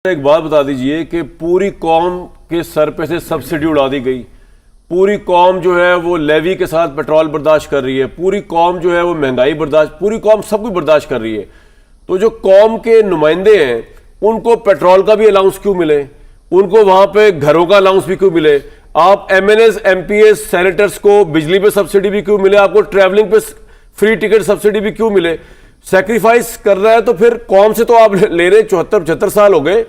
एक बात बता दीजिए कि पूरी कौम के सर पे से सब्सिडी उड़ा दी गई। पूरी कौम जो है वो लेवी के साथ पेट्रोल बर्दाश्त कर रही है। पूरी कौम जो है वो महंगाई बर्दाश्त, पूरी कौम सब कुछ बर्दाश्त कर रही है। तो जो कौम के नुमाइंदे हैं उनको पेट्रोल का भी अलाउंस क्यों मिले, उनको वहां पे घरों का अलाउंस भी क्यों मिले? आप MNS MPS सेनेटर्स को बिजली पे सब्सिडी भी क्यों मिले? आपको ट्रैवलिंग पे फ्री टिकट सब्सिडी भी क्यों मिले? सेक्रीफाइस कर रहा है तो फिर कौम से तो आप ले रहे 74-75 साल हो गए,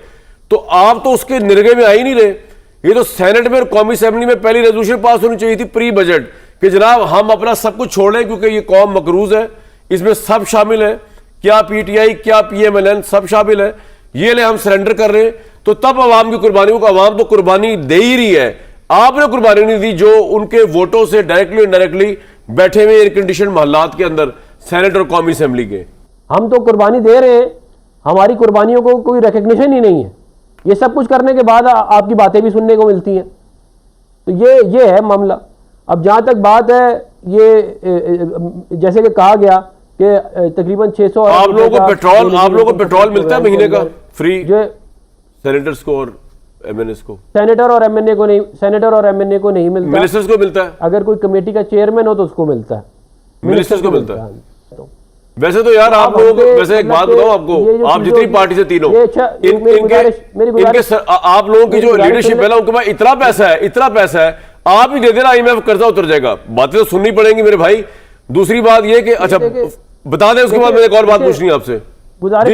तो आप तो उसके निर्गे में आ ही नहीं रहे। ये तो सेनेट में और कौमी असेंबली में पहली रेजोल्यूशन पास होनी चाहिए थी प्री बजट कि जनाब हम अपना सब कुछ छोड़ लें क्योंकि ये कौम मकरूज है, इसमें सब शामिल है, क्या PTI क्या PMLN सब शामिल है, ये ले हम सरेंडर कर रहे हैं। तो तब अवाम की कुर्बानियों को अवाम तो कुर्बानी दे ही रही है, आपने कुर्बानी नहीं दी जो उनके वोटों से डायरेक्टली इनडायरेक्टली बैठे हुए एयर कंडीशन मोहल्लात के अंदर सेनेट और कौमी असेंबली के। हम तो कुर्बानी दे रहे हैं, हमारी कुर्बानियों को कोई रिकग्निशन ही नहीं है। ये सब कुछ करने के बाद आपकी बातें भी सुनने को मिलती हैं। तो ये है मामला। अब जहाँ तक बात है ये जैसे कि कहा गया कि तकरीबन 600 आप लोगों को पेट्रोल मिलता है महीने का फ्री जो सेनेटर्स को और MNS को? सेनेटर और MNA को नहीं, सेनेटर और MNA को नहीं मिलता। मिनिस्टर्स को मिलता है। अगर कोई कमेटी का चेयरमैन हो तो उसको मिलता है, मिनिस्टर्स को मिलता है। वैसे तो यार आप लोगों को, वैसे एक बात बताओ आपको, आप जितनी पार्टी से तीनों आप लोगों की जो लीडरशिप है ना, उनके पास इतना पैसा है, आप ही दे देना, IMF कर्जा उतर जाएगा। बातें तो सुननी पड़ेंगी मेरे भाई। दूसरी बात ये कि अच्छा बता दें, उसके बाद मैंने एक और बात पूछनी है आपसे।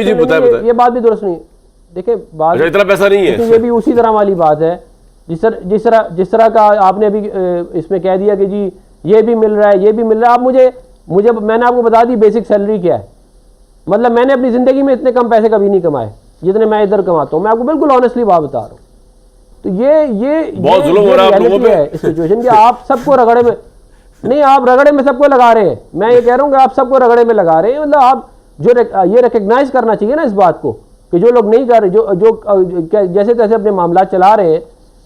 जी बताए। ये बात भी दुरुस्त नहीं। देखिए बात इतना पैसा नहीं है, ये भी उसी तरह वाली बात है जिस तरह का आपने अभी इसमें कह दिया कि जी ये भी मिल रहा है, ये भी मिल रहा है। आप मुझे मैंने आपको बता दी बेसिक सैलरी क्या है। मतलब मैंने अपनी जिंदगी में इतने कम पैसे कभी नहीं कमाए जितने मैं इधर कमाता हूँ। मैं आपको बिल्कुल ऑनेस्टली बात बता रहा हूँ। तो ये बहुत जुल्म हो रहा है आप लोगों पे। है सिचुएशन कि आप सबको रगड़े में नहीं, आप रगड़े में सबको लगा रहे हैं। मैं ये कह रहा हूँ कि आप सबको रगड़े में लगा रहे हैं। मतलब आप जो ये रिकग्नाइज करना चाहिए ना इस बात को कि जो लोग नहीं कर रहे, जो जैसे तैसे अपने मामला चला रहे हैं,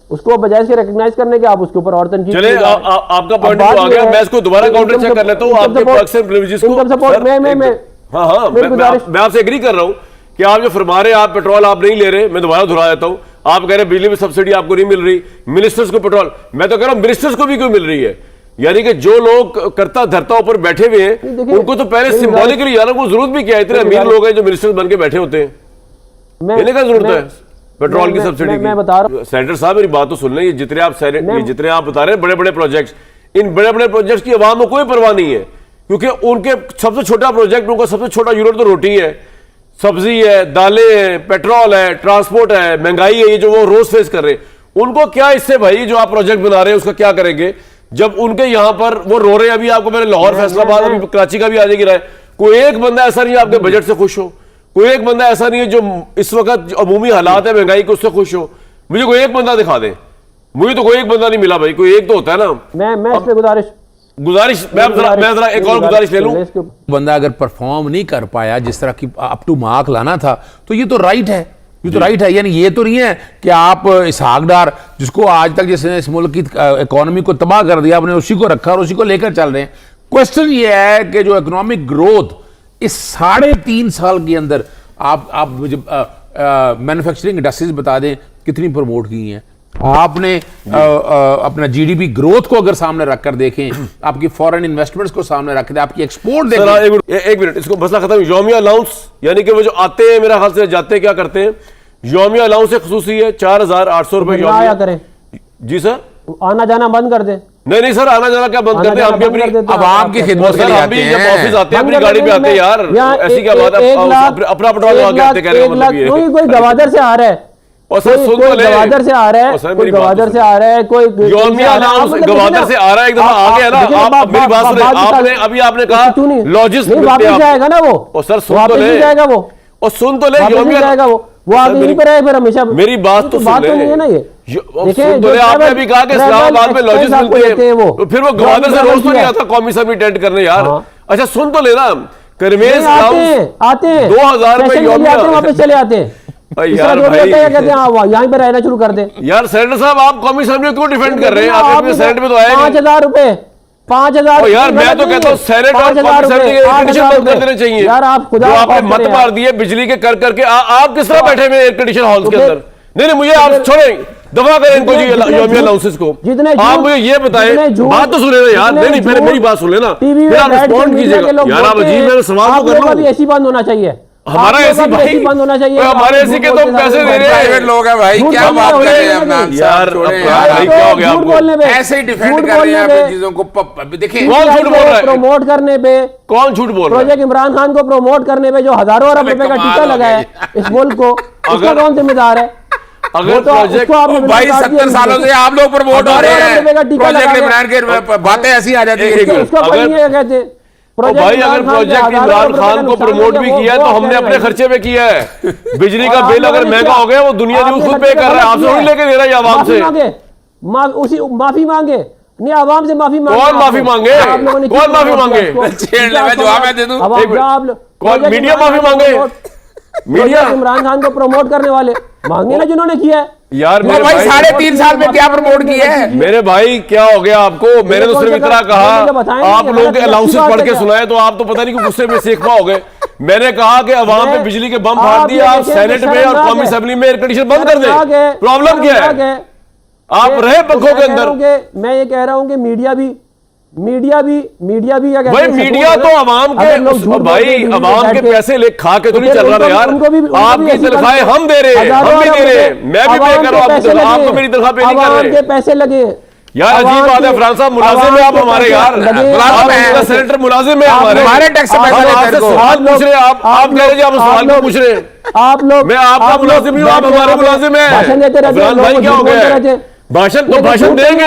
उसको बजाय इसके रिकग्नाइज करने के आप उसके ऊपर और तनकीद। चले आपका पॉइंट आ गया, मैं इसको दोबारा काउंटर चेक कर लेता हूं आपके पर्क्स एंड प्रिविलेजेस को। मैं आपसे एग्री कर रहा हूं कि आप जो फरमा रहे हैं, आप पेट्रोल आप नहीं ले रहे, मैं दोबारा दोहरा देता हूं। आप कह रहे हैं बिजली में सब्सिडी आपको नहीं मिल रही, मिनिस्टर्स को पेट्रोल, मैं तो कह रहा हूं मिनिस्टर्स को भी क्यों मिल रही है? यानी कि जो लोग करता धरता ऊपर बैठे हुए हैं उनको तो पहले सिंबॉलिकली यार को जरूरत भी क्या है? इतने अमीर लोग हैं जो मिनिस्टर्स बन के बैठे होते हैं, लेने का जरूरत है पेट्रोल की सब्सिडी की। मैं बता रहा हूं सेनेटर साहब मेरी बात तो सुन लें। ये जितने आप बता रहे हैं बड़े बड़े प्रोजेक्ट्स, इन बड़े बड़े प्रोजेक्ट्स की आवाम को कोई परवाह नहीं है, क्योंकि उनके सबसे छोटा प्रोजेक्ट, उनका सबसे छोटा यूनिट तो रोटी है, सब्जी है, दालें हैं, पेट्रोल है, ट्रांसपोर्ट है, महंगाई है, ये जो वो रोज फेस कर रहे हैं। उनको क्या इससे भाई जो आप प्रोजेक्ट बना रहे हैं उसका क्या करेंगे जब उनके यहां पर वो रो रहे हैं? अभी आपको मैंने लाहौर, फैसलाबाद, अभी कराची का भी आज गिरा है। कोई एक बंदा ऐसा नहीं है आपके बजट से खुश हो, कोई एक बंदा ऐसा नहीं है जो इस वक्त अमूमी हालात है महंगाई के उससे खुश हो। मुझे कोई एक बंदा दिखा दे, मुझे तो कोई एक बंदा नहीं मिला भाई। कोई एक तो होता है ना। मैं इस पे गुजारिश मैं जरा एक और गुजारिश ले लूं। बंदा अगर परफॉर्म नहीं कर पाया जिस तरह की अप टू मार्क लाना था, तो ये तो राइट है, ये तो राइट है। यानी ये तो नहीं है कि आप इसहाक डार जिसको आज तक जिसने इस मुल्क की इकोनॉमी को तबाह कर दिया, आपने उसी को रखा और उसी को लेकर चल रहे हैं। क्वेश्चन ये है कि जो इकोनॉमिक ग्रोथ इस 3.5 साल के अंदर आप मुझे मैन्युफैक्चरिंग इंडस्ट्रीज बता दें कितनी प्रमोट की हैं आपने। अपना GDP ग्रोथ को अगर सामने रखकर देखें, आपकी फॉरेन इन्वेस्टमेंट्स को सामने रख दें, आपकी एक्सपोर्ट देखें। एक मिनट, इसको मसला खत्म। यौमिया अलाउंस यानी कि वो जो आते हैं मेरा ख्याल से जाते क्या करते हैं, यौमिया अलाउंस खसूसी है 4,800 रुपए आया करें। जी सर, आना जाना बंद कर दे। नहीं सर, आना जाना क्या बंद कर दे? हम भी अपनी आवाम की खिदमत के लिए आते हैं, ऑफिस आते हैं, अपनी गाड़ी पे आते हैं यार। ऐसी क्या बात है? अपना पेट्रोल लगा के आते हैं, कोई गवादर से आ रहा है, गवादर से आ रहा है, कोई गवादर से आ रहा है, कोई यौमिया अलाउंस गवादर से आ रहा है। एक दफा आ गया ना, आप मेरी बात सुनिए। आपने कहा लॉजिस्टिक्स वापस जाएगा ना वो, सर सुन तो ले जाएगा वो, और सुन तो ले, यौमिया जाएगा वो आगे यहीं पर है फिर हमेशा। मेरी बात तो बात तो नहीं है ना ये। देखिए आपने भी कहा कि इस्लामाबाद में लॉजिस्टिक्स मिलते हैं, तो फिर वो गवादर से रोज तो नहीं आता कौमी समिट अटेंड करने यार। अच्छा सुन तो लेना, करमेज आते हैं 2000 रुपए यौमिया वापस चले आते हैं यार भाई, यहीं पे रहना शुरू कर दे यार। सेनेटर साहब आप कौमी असेंबली क्यों डिफेंड कर रहे हैं? आप सेनेट में तो आए 5,000 रुपए 5,000। यार मैं तो कहता हूँ सेनेट और कॉमी असेंबली के एयर कंडीशन बंद कर देने चाहिए यार आप खुदा जो आपने बात मत करें मार यार। दिए बिजली के कर करके आप किस तरह बैठे हुए एयर कंडीशन हॉल्स के अंदर। नहीं मुझे आप छोड़ें, दफा करें इनको जी योमी अलाउंसेस को। आप मुझे ये बताएं, बात तो सुने ना यार। नहीं पहले मेरी बात सुन लेना, फिर आप रिस्पॉन्ड कीजिएगा। यार आप अजीब मेरे सवाल तो कर लो। ऐसी बंद होना चाहिए, हमारा ऐसी भाई बंद होना चाहिए। हमारे ऐसी के तो पैसे दे रहे हैं। प्राइवेट लोग हैं भाई, क्या बात कर रहे हैं इमरान यार साहब, छोड़ें यार, यार। क्या हो गया झूठ आपको? बोलने पे, ऐसे ही डिफेंड झूठ कर रहे हैं बोलने अपनी पे, चीजों को। देखिए कौन झूठ बोल रहा है? प्रमोट करने पे, कौन झूठ बोल रहा है? प्रोजेक्ट इमरान खान को प्रमोट करने पे जो हजारों अरब रुपए का कमाल टीका हो लगा है गई। इस मुल्क को, उसका कौन जिम्मेदार है? अगर वो तो प्रोजेक्ट उसको आपने भाई बिल्कुल काट 70 दिया। सालों से आप लोग प्रमोट हो रहे हजारों रुपए का हैं, टीका प्रोजेक्ट लगा इमरान के बातें ऐसी आ जाती है। उसका कोई अगर- नहीं है कहते। भाई अगर प्रोजेक्ट इमरान खान को प्रमोट भी किया है तो हमने अपने खर्चे पे किया है। बिजली का बिल अगर महंगा हो गया वो दुनिया जो खुद पे कर रहा है, आपसे थोड़ी लेके दे रहा है आवाम से। माफी मांगे नहीं, आवाम से माफी मांगे। कौन माफी मांगे? आप लोगों ने कौन माफी मांगे? छेड़ ले, मैं जवाब मैं दे दूं। कौन मीडिया माफी मांगे? मीडिया इमरान खान को प्रमोट करने वाले मांगे ना जिन्होंने किया है। यार मेरे भाई भाई 3.5 साल में क्या प्रमोट किया है? मेरे भाई क्या हो गया आपको? मैंने तो सिर्फ इतना कहा, आप लोगों के अलाउंसेस पढ़ के सुनाए तो आप तो पता नहीं कि गुस्से में सीख पाओगे। मैंने कहा कि अवाम पे बिजली के बम फाड़ दिए, आप सेनेट में और कौमी असेंबली में एयर कंडीशन बंद कर दें। प्रॉब्लम क्या है? आप रहे पंखों के अंदर। मैं ये कह रहा हूं कि मीडिया भी भाई मीडिया तो अवाम के भाई अवाम के पैसे ले खा के तो नहीं चल रहा ना यार। आपकी तनख्वाहें हम दे रहे हैं, हम भी दे रहे हैं, मैं भी पे कर रहा हूं, आप तो मेरी तनख्वाह पे नहीं कर रहे। पैसे लगे यार अजीब बात है, फरहान साहब मुलाजिम है आप हमारे यार, सेनेटर मुलाजिम है हमारे टैक्स से पैसे लेते हैं। सवाल पूछ रहे हैं आप कह रहे हैं आप सवाल क्यों पूछ रहे हैं? आप लोग, मैं आपका मुलाजिम नहीं हूं, आप हमारे मुलाजिम हैं। भाषण देते रहते हैं, भाई क्या हो गया? भाषण तो भाषण देंगे,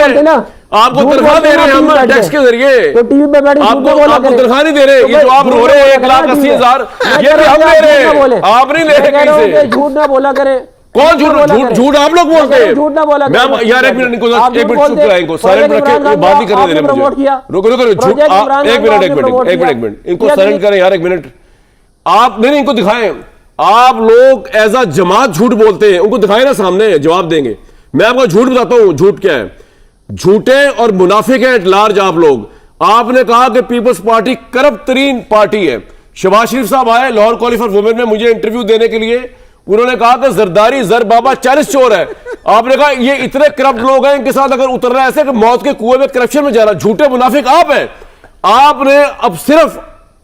आपको तनख्वाह दे रहे हैं हम टैक्स के जरिए, तो टीवी पे बैठ आपको तनख्वाह नहीं दे रहे। ये जो आप रो रहे हैं 1,80,000 ये भी हम दे रहे हैं, आप नहीं ले रहे कहीं से। झूठ ना बोला करें। कौन झूठ? झूठ आप लोग बोलते हैं। झूठ ना बोला मैं यार एक मिनट चुप कराएं इनको, साइलेंट रखें, ये बात नहीं करने दे रहे मुझे। रुको झूठ, एक मिनट इनको साइलेंट करें यार, एक मिनट। आप नहीं इनको दिखाएं, आप लोग एज अ जमात झूठ बोलते हैं, उनको दिखाएं ना सामने, जवाब देंगे। मैं आपको झूठ बताता हूं झूठ क्या है। झूठे और मुनाफिक है एट लार्ज आप लोग। आपने कहा कि पीपल्स पार्टी करप्ट तरीन पार्टी है। शहबाज शरीफ साहब आए लाहौर कॉलेज फॉर वुमेन में मुझे इंटरव्यू देने के लिए, उन्होंने कहा कि जरदारी जर बाबा 40 चोर है। आपने कहा ये इतने करप्ट लोग हैं, इनके साथ अगर उतर रहा है ऐसे कि मौत के कुएं में करप्शन में जा रहा। झूठे मुनाफिक आप हैं। आपने अब सिर्फ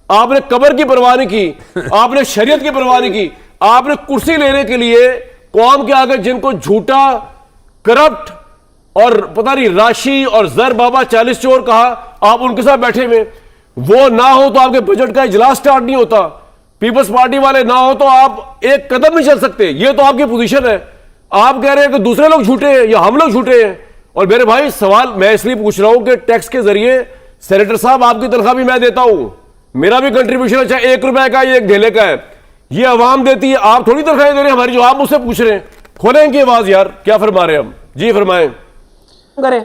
आपने कब्र की परवाह नहीं की, आपने शरीयत की परवाह नहीं की, आपने कुर्सी लेने के लिए कौम के आगे जिनको झूठा करप्ट और पता नहीं राशि और जर बाबा 40 चोर कहा, आप उनके साथ बैठे हुए। वो ना हो तो आपके बजट का इजलास स्टार्ट नहीं होता। पीपल्स पार्टी वाले ना हो तो आप एक कदम नहीं चल सकते। ये तो आपकी पोजीशन है। आप कह रहे हैं कि दूसरे लोग झूठे हैं या हम लोग झूठे हैं। और मेरे भाई सवाल मैं इसलिए पूछ रहा हूं कि टैक्स के जरिए सेनेटर साहब आपकी तनख्वाह भी मैं देता हूं, मेरा भी कंट्रीब्यूशन है, चाहे 1 रुपए का या 1 ढेले का है, ये अवाम देती है। आप थोड़ी तनख्वाहें दे रहे हैं हमारी, जो आप मुझसे पूछ रहे हैं। खोलें इनकी आवाज यार, क्या फरमा रहे हैं हम? जी फरमाएं। करें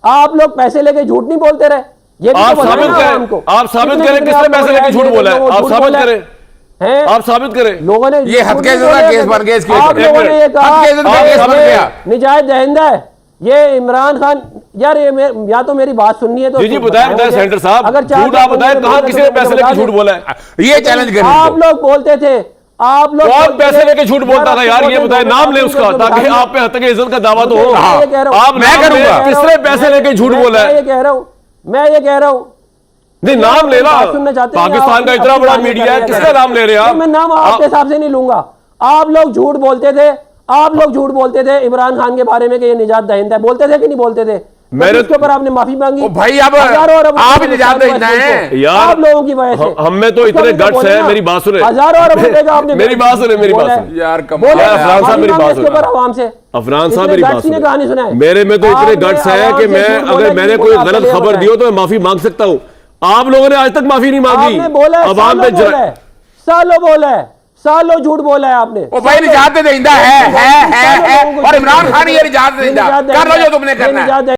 आप लोग पैसे लेके झूठ नहीं बोलते रहे। ये भी आप तो साबित बताएं ना करें, हमको। आप साबित कितने करें किसने पैसे लेके झूठ बोला है, आप साबित करें, हैं? आप साबित करें। लोगों ने ये हद के ज़्यादा केस बन गया इसके ऊपर। आप लोगों ने ये कहा हद के ज़्यादा केस बन गया। निजात दहिंदा है ये इमरान खान। यार ये या तो मेरी बात सुननी है तो जी बताएं सेंटर साहब, अगर झूठ आप बताएं कहां किसी ने पैसे लेके झूठ बोला है? ये चैलेंज करें आप लोग बोलते थे, आप लोग कौन पैसे लेके झूठ बोलता था यार? ये बताएं, नाम ले उसका, ताकि आप पे हद इज्जत का दावा तो हो। आप मैं करूंगा। किसने पैसे लेके झूठ बोला है? मैं ये कह रहा हूं नहीं नाम लेना। सुनना चाहते हैं पाकिस्तान का इतना बड़ा मीडिया है, किसका नाम ले रहे हैं आप? मैं नाम आपके हिसाब से नहीं लूंगा। आप लोग झूठ बोलते थे, इमरान खान के बारे में कि ये निजात दहिंदा है, बोलते थे कि नहीं बोलते थे? मेरे इसके ऊपर आपने माफी मांगी। भाई अब आप निजात दहिंदा हैं यार, आप लोगों की वजह से। हम में तो इतने गट्स हैं। मेरी बात सुने, हजारों अरब रुपए का आपने मेरी बात सुने, मेरी बात सुने यार अफरान साहब, मेरी बात सुने आवाम से। अफरान साहब मेरी बात ने कहानी सुना है। सुने। मेरे में तो इतने गट्स हैं कि मैं अगर मैंने कोई गलत खबर दी हो तो मैं माफी मांग सकता हूं। आप लोगों ने आज तक माफी नहीं मांगी। अवाम पे सालों झूठ बोला है आपने। ओ भाई निजात दहिंदा है और इमरान खान ये निजात दहिंदा कर लो जो तुमने करना है।